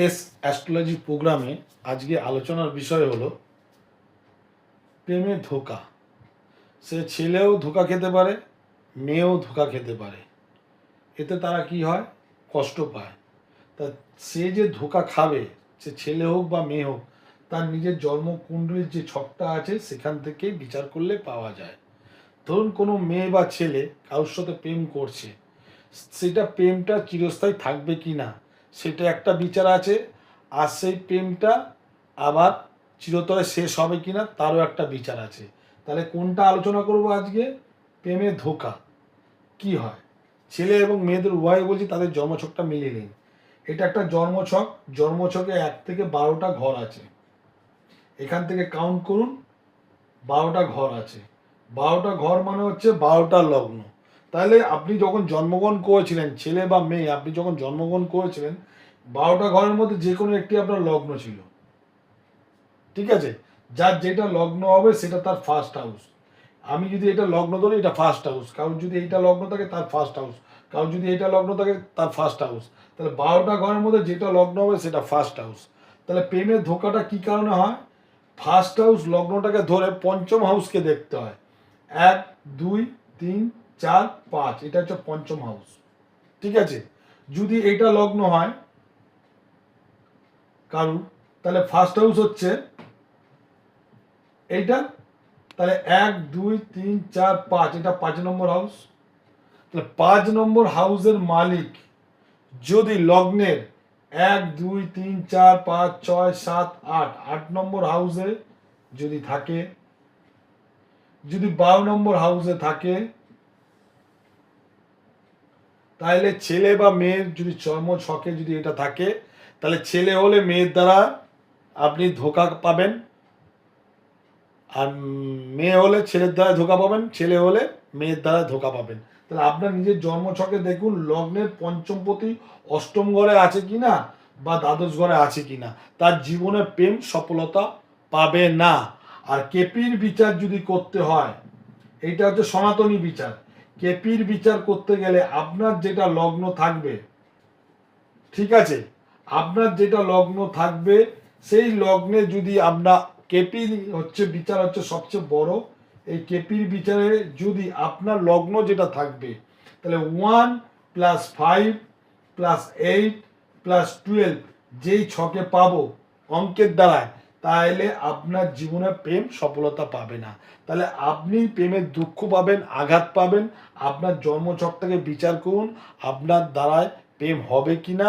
S astrology প্রোগ্রামে আজকে আলোচনার বিষয় হলো প্রেমে ধোঁকা। সে ছেলেও ধোঁকা খেতে পারে, মেয়েও ধোঁকা খেতে পারে। এতে তারা কি হয়, কষ্ট পায়। তা সে যে ধোঁকা খাবে, সে ছেলে হোক বা মেয়ে হোক, তার নিজের জন্মকুণ্ডলীর যে ছকটা আছে সেখান থেকেই বিচার করলে পাওয়া যায়। ধরুন কোনো মেয়ে বা ছেলে কারোর সাথে প্রেম করছে, সেটা প্রেমটা চিরস্থায়ী থাকবে কি না সেটা একটা বিচার আছে। আর সেই প্রেমটা আবার চিরতরে শেষ হবে কি না তারও একটা বিচার আছে। তাহলে কোনটা আলোচনা করব আজকে? প্রেমে ধোঁকা কি হয়। ছেলে এবং মেয়েদের উভয় বলছি তাদের জন্মছকটা মিলিয়ে নিন। এটা একটা জন্মছক। জন্মছকে 1 থেকে 12টা ঘর আছে। এখান থেকে কাউন্ট করুন, 12টা ঘর আছে। 12টা ঘর মানে হচ্ছে 12টা লগ্ন। তাহলে আপনি যখন জন্মগ্রহণ করেছিলেন, ছেলে বা মেয়ে, আপনি যখন জন্মগ্রহণ করেছিলেন, 12টা ঘরের মধ্যে যে কোনো একটি আপনার লগ্ন ছিল। ঠিক আছে? যার যেটা লগ্ন হবে সেটা তার ফার্স্ট হাউস। আমি যদি এটা লগ্ন ধরি, এটা ফার্স্ট হাউস। কারোর যদি এইটা লগ্ন থাকে তার ফার্স্ট হাউস। কারোর যদি এইটা লগ্ন থাকে তার ফার্স্ট হাউস। তাহলে 12টা ঘরের মধ্যে যেটা লগ্ন হবে সেটা ফার্স্ট হাউস। তাহলে প্রেমের ধোঁকাটা কি কারণে হয়? ফার্স্ট হাউস লগ্নটাকে ধরে পঞ্চম হাউসকে দেখতে হয়। 1, 2, 3, 4, 5, এটা হচ্ছে পঞ্চম হাউস। ঠিক আছে? যদি এইটা লগ্ন হয় কারণ, তাহলে ফার্স্ট হাউস হচ্ছে এইটা। তাহলে 1, 2, 3, 4, 5, এটা 5 নম্বর হাউস। তাহলে 5 নম্বর হাউসের মালিক যদি লগ্নের 1, 2, 3, 4, 5, 6, 7, 8, 8 নম্বর হাউসে যদি থাকে, যদি 12 নম্বর হাউসে থাকে, তাহলে ছেলে বা মেয়ের যদি জন্ম ছকে যদি এটা থাকে, তাহলে ছেলে হলে মেয়ের দ্বারা আপনি ধোঁকা পাবেন, আর মেয়ে হলে ছেলের দ্বারা ধোঁকা পাবেন, ছেলে হলে মেয়ের দ্বারা ধোঁকা পাবেন। তাহলে আপনার নিজের জন্মছকে দেখুন লগ্নের পঞ্চমপতি অষ্টম ঘরে আছে কিনা বা দ্বাদশ ঘরে আছে কিনা, তার জীবনে প্রেম সফলতা পাবে না। আর কেপির বিচার যদি করতে হয়, এইটা হচ্ছে সনাতনী বিচার। কেপির বিচার করতে গেলে আপনার যেটা লগ্ন থাকবে, ঠিক আছে, আপনার যেটা লগ্ন থাকবে সেই লগ্নে যদি আমরা, কেপির হচ্ছে বিচার হচ্ছে সবচেয়ে বড়। এই কেপির বিচারে যদি আপনার লগ্ন যেটা থাকবে, তাহলে 1 + 5 + 8 + 12 যেই ছকে পাবো অঙ্কের দ্বারায়, তাহলে আপনার জীবনে প্রেম সফলতা পাবে না। তাহলে আপনি প্রেমের দুঃখ পাবেন, আঘাত পাবেন। আপনার জন্মছকটাকে বিচার করুন, আপনার দ্বারায় প্রেম হবে কিনা।